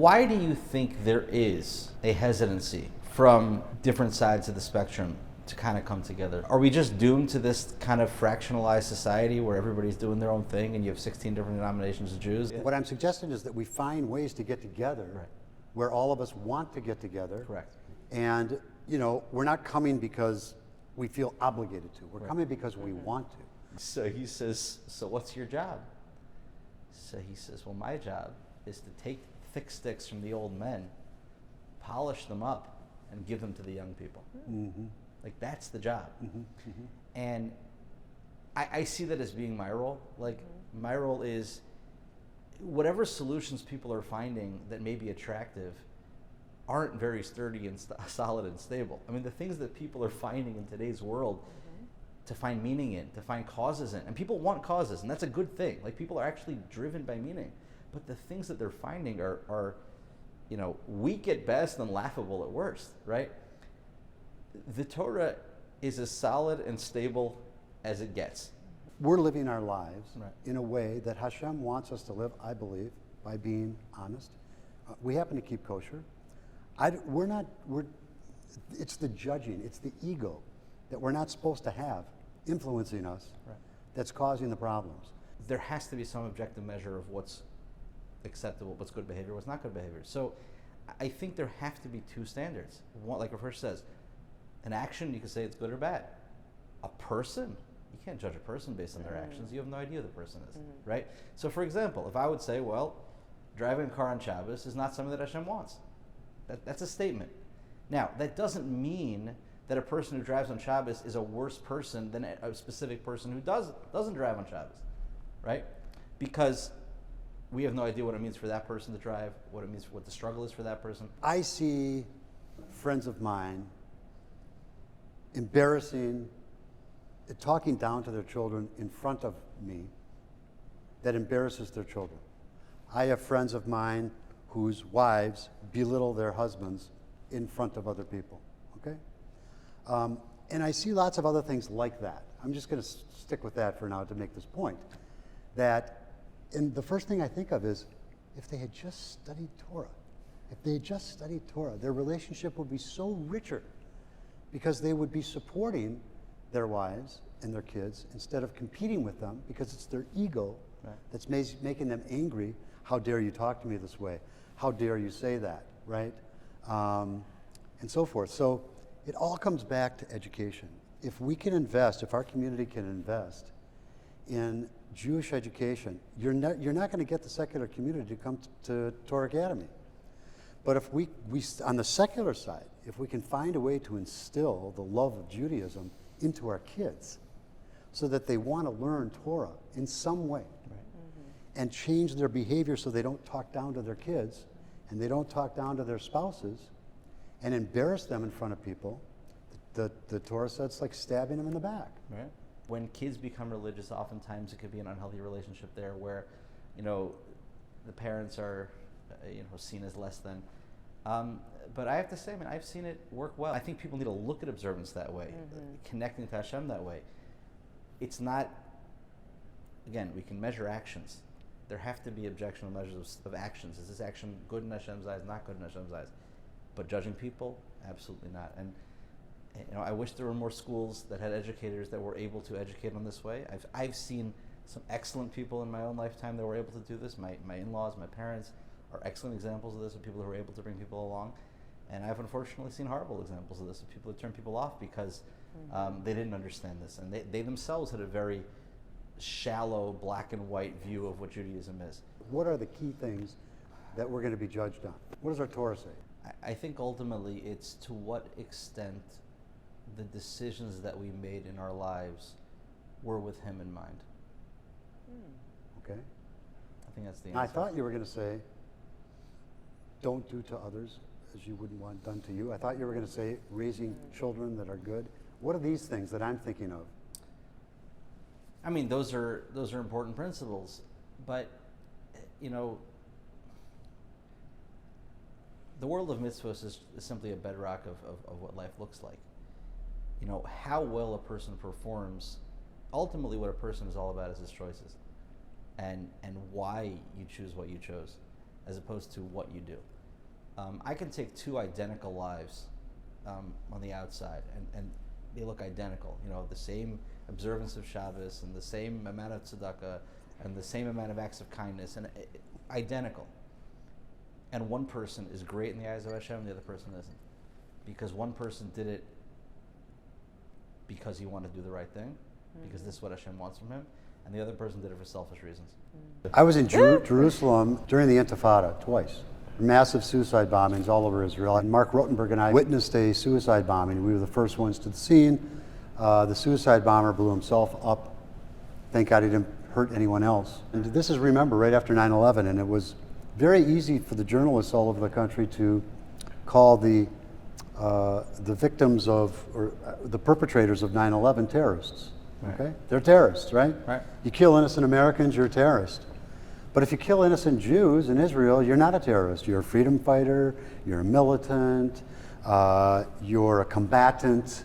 Why do you think there is a hesitancy from different sides of the spectrum to kind of come together? Are we just doomed to this kind of fractionalized society where everybody's doing their own thing and you have 16 different denominations of Jews? What I'm suggesting is that we find ways to get together where all of us want to get together. Correct. And, we're not coming because we feel obligated to. We're coming because we want to. So he says, so what's your job? So he says, well, my job is to take thick sticks from the old men, polish them up, and give them to the young people. Mm-hmm. Like, that's the job. Mm-hmm. Mm-hmm. And I see that as being my role. Like, my role is whatever solutions people are finding that may be attractive aren't very sturdy and solid and stable. I mean, the things that people are finding in today's world to find meaning in, to find causes in, and people want causes, and that's a good thing. Like, people are actually driven by meaning. But the things that they're finding are weak at best and laughable at worst, right? The Torah is as solid and stable as it gets. We're living our lives in a way that Hashem wants us to live, I believe, by being honest. We happen to keep kosher. It's the judging, it's the ego that we're not supposed to have influencing us that's causing the problems. There has to be some objective measure of what's acceptable, what's good behavior, what's not good behavior. So I think there have to be two standards. One, like Rav Hirsch says, an action, you can say it's good or bad. A person, you can't judge a person based on their actions. You have no idea who the person is, right? So for example, if I would say, well, driving a car on Shabbos is not something that Hashem wants. That's a statement. Now, that doesn't mean that a person who drives on Shabbos is a worse person than a specific person who doesn't drive on Shabbos, right? Because we have no idea what it means for that person to drive, what the struggle is for that person. I see friends of mine talking down to their children in front of me that embarrasses their children. I have friends of mine whose wives belittle their husbands in front of other people, okay? And I see lots of other things like that. I'm just going to stick with that for now to make this point. And the first thing I think of is, if they had just studied Torah, their relationship would be so richer because they would be supporting their wives and their kids instead of competing with them because it's their ego that's making them angry. How dare you talk to me this way? How dare you say that, right? And so forth. So it all comes back to education. If our community can invest in Jewish education, you're not going to get the secular community to come to Torah Academy. But if we on the secular side, if we can find a way to instill the love of Judaism into our kids so that they want to learn Torah in some way and change their behavior so they don't talk down to their kids and they don't talk down to their spouses and embarrass them in front of people, the Torah says it's like stabbing them in the back. Right. When kids become religious, oftentimes it could be an unhealthy relationship there where, the parents are, seen as less than. But I have to say, I've seen it work well. I think people need to look at observance that way, connecting to Hashem that way. It's not, again, we can measure actions. There have to be objectionable measures of actions. Is this action good in Hashem's eyes, not good in Hashem's eyes? But judging people, absolutely not. And I wish there were more schools that had educators that were able to educate on this way. I've seen some excellent people in my own lifetime that were able to do this. My in-laws, my parents are excellent examples of this, of people who are able to bring people along. And I've unfortunately seen horrible examples of this, of people who turn people off because they didn't understand this. And they themselves had a very shallow, black and white view of what Judaism is. What are the key things that we're going to be judged on? What does our Torah say? I think ultimately it's to what extent the decisions that we made in our lives were with Him in mind. Okay. I think that's the answer. I thought you were going to say, don't do to others as you wouldn't want done to you. I thought you were going to say raising children that are good. What are these things that I'm thinking of? Those are important principles, but the world of mitzvahs is simply a bedrock of what life looks like. How well a person performs, ultimately what a person is all about is his choices and why you choose what you chose. as opposed to what you do. I can take two identical lives on the outside, and they look identical. You know, the same observance of Shabbos and the same amount of tzedakah and the same amount of acts of kindness, and identical. And one person is great in the eyes of Hashem, and the other person isn't, because one person did it because he wanted to do the right thing, because this is what Hashem wants from him, and the other person did it for selfish reasons. I was in Jerusalem during the Intifada twice. Massive suicide bombings all over Israel. And Marc and I witnessed a suicide bombing. We were the first ones to the scene. The suicide bomber blew himself up. Thank God he didn't hurt anyone else. And this is, remember, right after 9/11, and it was very easy for the journalists all over the country to call the victims of, or the perpetrators of 9/11 terrorists. Right. Okay, they're terrorists, right? Right. You kill innocent Americans, you're a terrorist. But if you kill innocent Jews in Israel, you're not a terrorist. You're a freedom fighter, you're a militant, you're a combatant,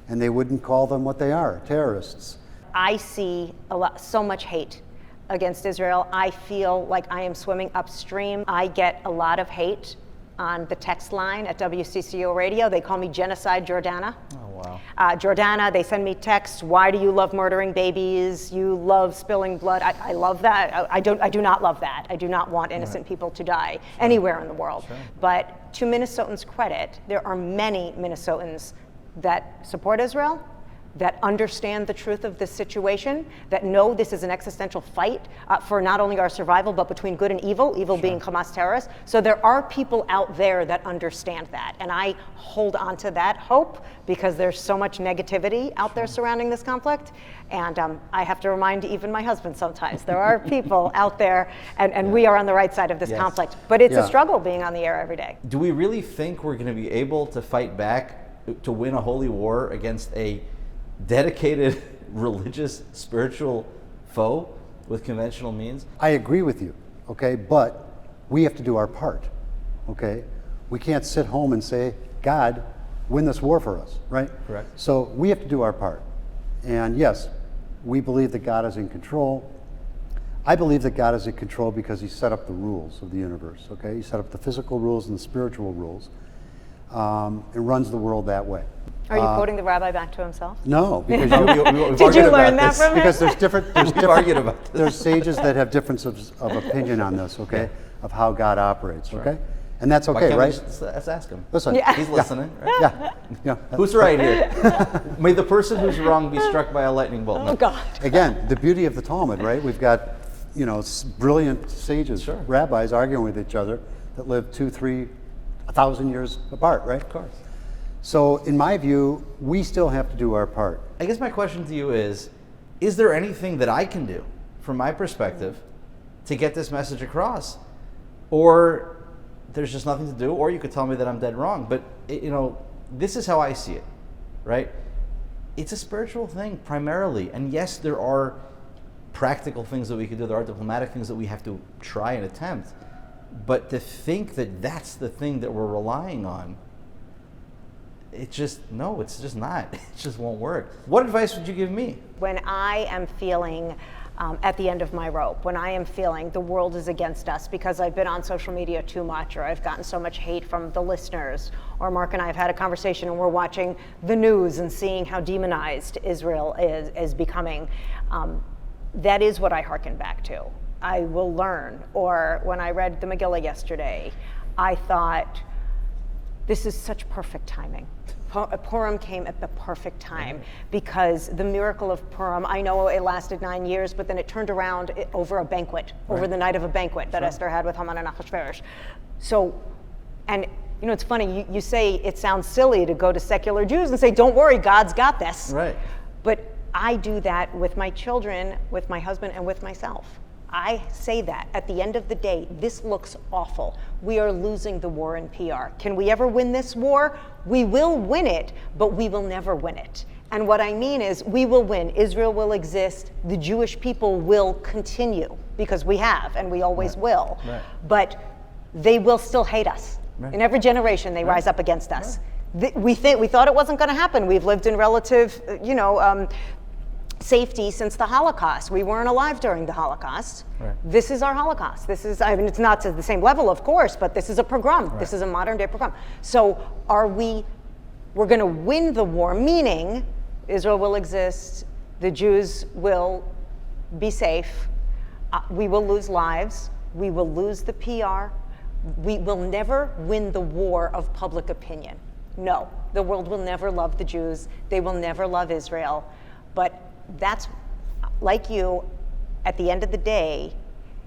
and they wouldn't call them what they are, terrorists. I see so much hate against Israel. I feel like I am swimming upstream. I get a lot of hate on the text line at WCCO Radio. They call me Genocide Jordana. Oh, wow. Jordana, they send me texts, why do you love murdering babies? You love spilling blood. I love that. I do not love that. I do not want innocent people to die anywhere in the world. Sure. But to Minnesotans' credit, there are many Minnesotans that support Israel, that understand the truth of this situation, that know this is an existential fight for not only our survival, but between good and evil, evil being Hamas terrorists. So there are people out there that understand that. And I hold on to that hope because there's so much negativity out there surrounding this conflict. And I have to remind even my husband sometimes, there are people out there, and we are on the right side of this conflict. But it's a struggle being on the air every day. Do we really think we're going to be able to fight back to win a holy war against a dedicated religious, spiritual foe with conventional means? I agree with you, okay, but we have to do our part, okay? We can't sit home and say, God, win this war for us, right? Correct. So we have to do our part. And yes, we believe that God is in control. I believe that God is in control because he set up the rules of the universe, okay? He set up the physical rules and the spiritual rules, and runs the world that way. Are you quoting the rabbi back to himself? No, because Did you learn that from him? because there's argued about this. there's sages that have differences of opinion on this, okay, of how God operates, okay, and that's Why okay, can't right? let's ask him. Listen, He's listening, right? yeah. Who's right here? May the person who's wrong be struck by a lightning bolt. Oh, God. Again, the beauty of the Talmud, right? We've got, brilliant sages, rabbis arguing with each other that live 2,000, 3,000 years apart, right? Of course. So, in my view, we still have to do our part. I guess my question to you is there anything that I can do, from my perspective, to get this message across? Or there's just nothing to do, or you could tell me that I'm dead wrong. But, this is how I see it, right? It's a spiritual thing, primarily. And yes, there are practical things that we can do. There are diplomatic things that we have to try and attempt. But to think that that's the thing that we're relying on, it's just not. It just won't work. What advice would you give me? When I am feeling at the end of my rope, when I am feeling the world is against us because I've been on social media too much, or I've gotten so much hate from the listeners, or Marc and I have had a conversation and we're watching the news and seeing how demonized Israel is becoming, that is what I hearken back to. I will learn. Or when I read the Megillah yesterday, I thought, this is such perfect timing. Purim came at the perfect time because the miracle of Purim, I know it lasted 9 years, but then it turned around over a banquet, over the night of a banquet that Esther had with Haman and Achashverosh. So, and it's funny, you say it sounds silly to go to secular Jews and say, don't worry, God's got this. Right. But I do that with my children, with my husband, and with myself. I say that at the end of the day, this looks awful. We are losing the war in PR. Can we ever win this war? We will win it, but we will never win it. And what I mean is we will win. Israel will exist. The Jewish people will continue because we have and we always will. Right. But they will still hate us. Right. In every generation, they rise up against us. Right. We thought it wasn't going to happen. We've lived in relative, safety since the Holocaust. We weren't alive during the Holocaust. Right. This is our Holocaust. This is, I mean, it's not to the same level, of course, but this is a pogrom. Right. This is a modern day pogrom. So we're going to win the war, meaning Israel will exist, the Jews will be safe, we will lose lives, we will lose the PR, we will never win the war of public opinion. No, the world will never love the Jews, they will never love Israel, but that's, like you, at the end of the day,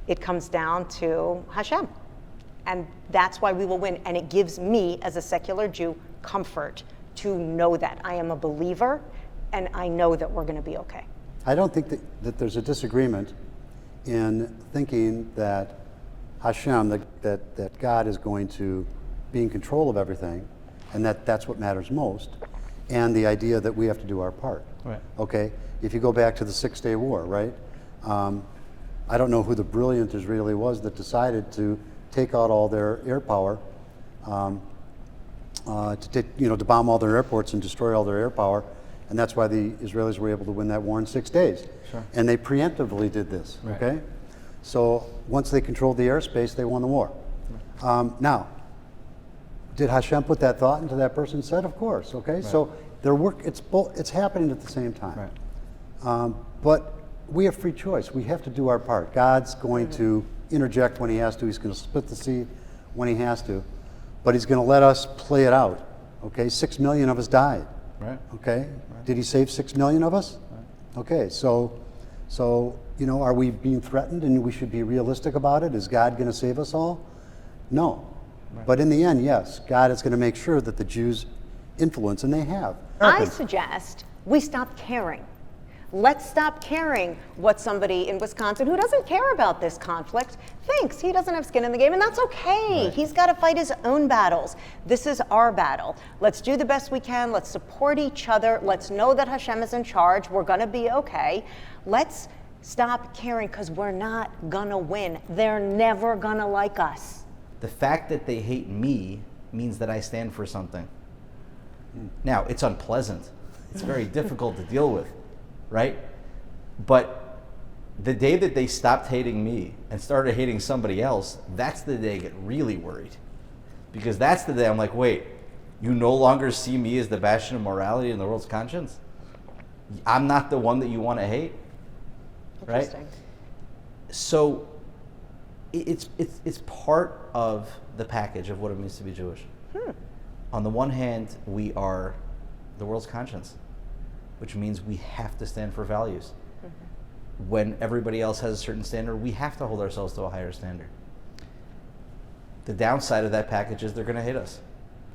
it comes down to Hashem. And that's why we will win. And it gives me, as a secular Jew, comfort to know that. I am a believer, and I know that we're going to be okay. I don't think that there's a disagreement in thinking that Hashem, that God is going to be in control of everything, and that's what matters most, and the idea that we have to do our part. Right. Okay? If you go back to the Six-Day War, right? I don't know who the brilliant Israeli was that decided to take out all their air power, to bomb all their airports and destroy all their air power, and that's why the Israelis were able to win that war in 6 days. Sure. And they preemptively did this. Right. Okay, so once they controlled the airspace, they won the war. Now, did Hashem put that thought into that person's head? Of course. Okay, Right. so it's happening at the same time. Right. But we have free choice. We have to do our part. God's going to interject when he has to. He's going to split the sea when he has to. But he's going to let us play it out. Okay, 6 million of us died. Right. Okay, did he save 6 million of us? Right. Okay, so are we being threatened and we should be realistic about it? Is God going to save us all? No. Right. But in the end, yes, God is going to make sure that the Jews influence, and they have. I suggest we stop caring. Let's stop caring what somebody in Wisconsin who doesn't care about this conflict thinks. He doesn't have skin in the game, and that's okay. Right. He's got to fight his own battles. This is our battle. Let's do the best we can. Let's support each other. Let's know that Hashem is in charge. We're going to be okay. Let's stop caring, because we're not going to win. They're never going to like us. The fact that they hate me means that I stand for something. Now, it's unpleasant. It's very difficult to deal with, right? But the day that they stopped hating me and started hating somebody else, that's the day I get really worried. Because that's the day I'm like, wait, you no longer see me as the bastion of morality in the world's conscience? I'm not the one that you want to hate, right? Interesting. So it's part of the package of what it means to be Jewish. On the one hand, we are the world's conscience, which means we have to stand for values. When everybody else has a certain standard, we have to hold ourselves to a higher standard. The downside of that package is they're going to hate us.